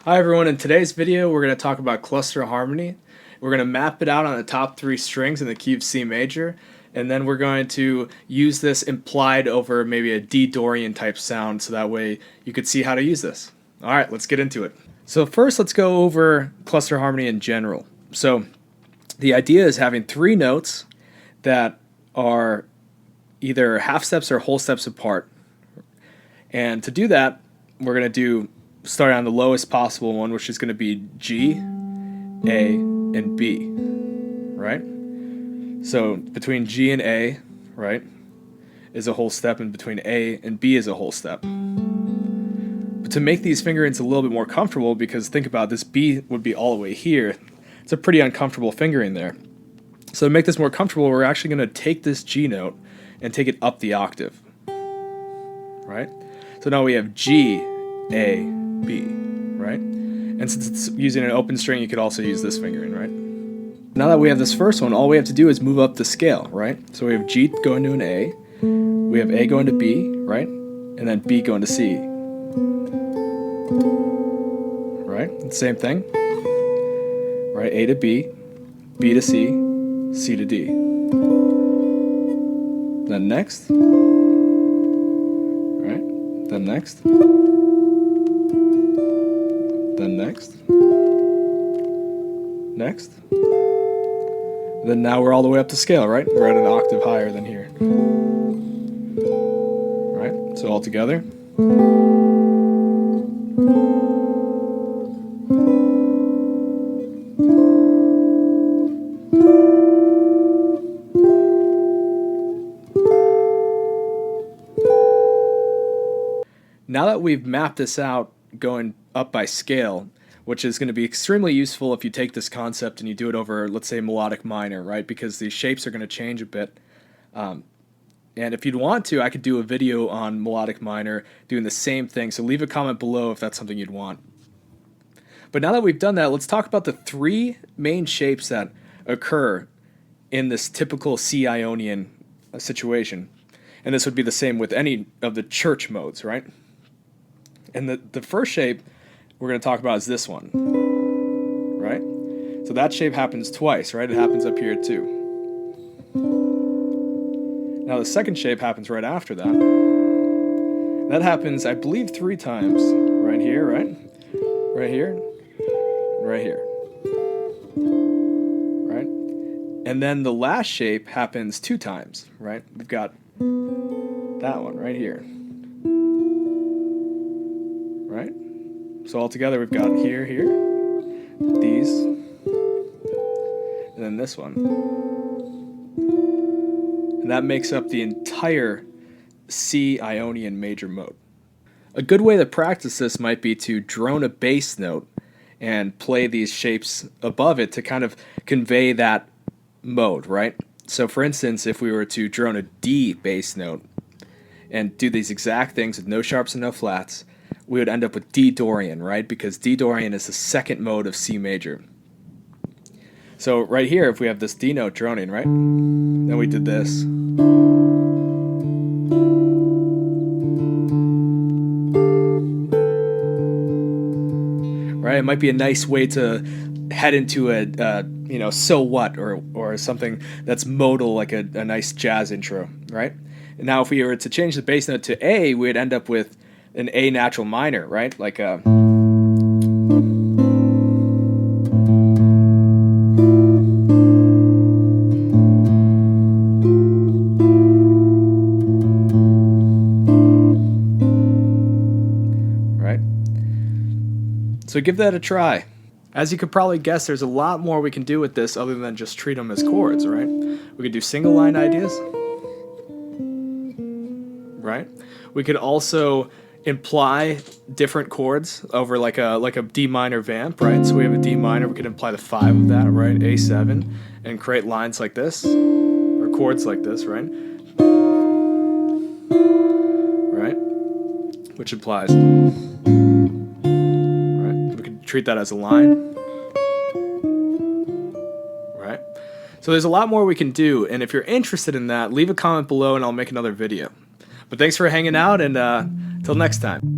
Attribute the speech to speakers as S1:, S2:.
S1: Hi everyone, in today's video we're going to talk about cluster harmony. We're going to map it out on the top three strings in the key of C major, and then we're going to use this implied over maybe a D Dorian type sound so that way you could see how to use this. Alright, let's get into it. So first let's go over cluster harmony in general. So the idea is having three notes that are either half steps or whole steps apart. And to do that, we're going to start on the lowest possible one, which is going to be G, A, and B, right? So between G and A, right, is a whole step, and between A and B is a whole step. But to make these fingerings a little bit more comfortable, because think about this, B would be all the way here, it's a pretty uncomfortable fingering there. So to make this more comfortable, we're actually going to take this G note and take it up the octave, right? So now we have G, A, B, right? And since it's using an open string, you could also use this fingering, right? Now that we have this first one, all we have to do is move up the scale, right? So we have G going to an A, we have A going to B, right? And then B going to C, right? Same thing, right? A to B, B to C, C to D. Then next, right? Then next. Then next, then now we're all the way up to scale, right? We're at an octave higher than here, right? So all together. Now that we've mapped this out going up by scale, which is going to be extremely useful if you take this concept and you do it over, let's say, melodic minor, right? Because these shapes are going to change a bit. And if you'd want to, I could do a video on melodic minor doing the same thing. So leave a comment below if that's something you'd want. But now that we've done that, let's talk about the three main shapes that occur in this typical C Ionian situation. And this would be the same with any of the church modes, right? And the first shape we're going to talk about is this one, right? So that shape happens twice, right? It happens up here too. Now the second shape happens right after that. That happens, I believe, 3 times. Right here, right? Right here, right here, right? And then the last shape happens 2 times, right? We've got that one right here. Right? So all together we've got here, these, and then this one. And that makes up the entire C Ionian major mode. A good way to practice this might be to drone a bass note and play these shapes above it to kind of convey that mode, right? So for instance, if we were to drone a D bass note and do these exact things with no sharps and no flats, we would end up with D Dorian, right? Because D Dorian is the second mode of C major. So right here, if we have this D note droning, right? Then we did this. Right? It might be a nice way to head into a, so what, or something that's modal, like a nice jazz intro, right? And now if we were to change the bass note to A, we'd end up with an A natural minor, right? Like a... right? So give that a try. As you could probably guess, there's a lot more we can do with this other than just treat them as chords, right? We could do single line ideas, right? We could also imply different chords over like a D minor vamp, right? So we have a D minor, we could imply the 5 of that, right? A7, and create lines like this, or chords like this, right? Right? Which implies, right? We could treat that as a line, right? So there's a lot more we can do, and if you're interested in that, leave a comment below and I'll make another video. But thanks for hanging out, and till next time.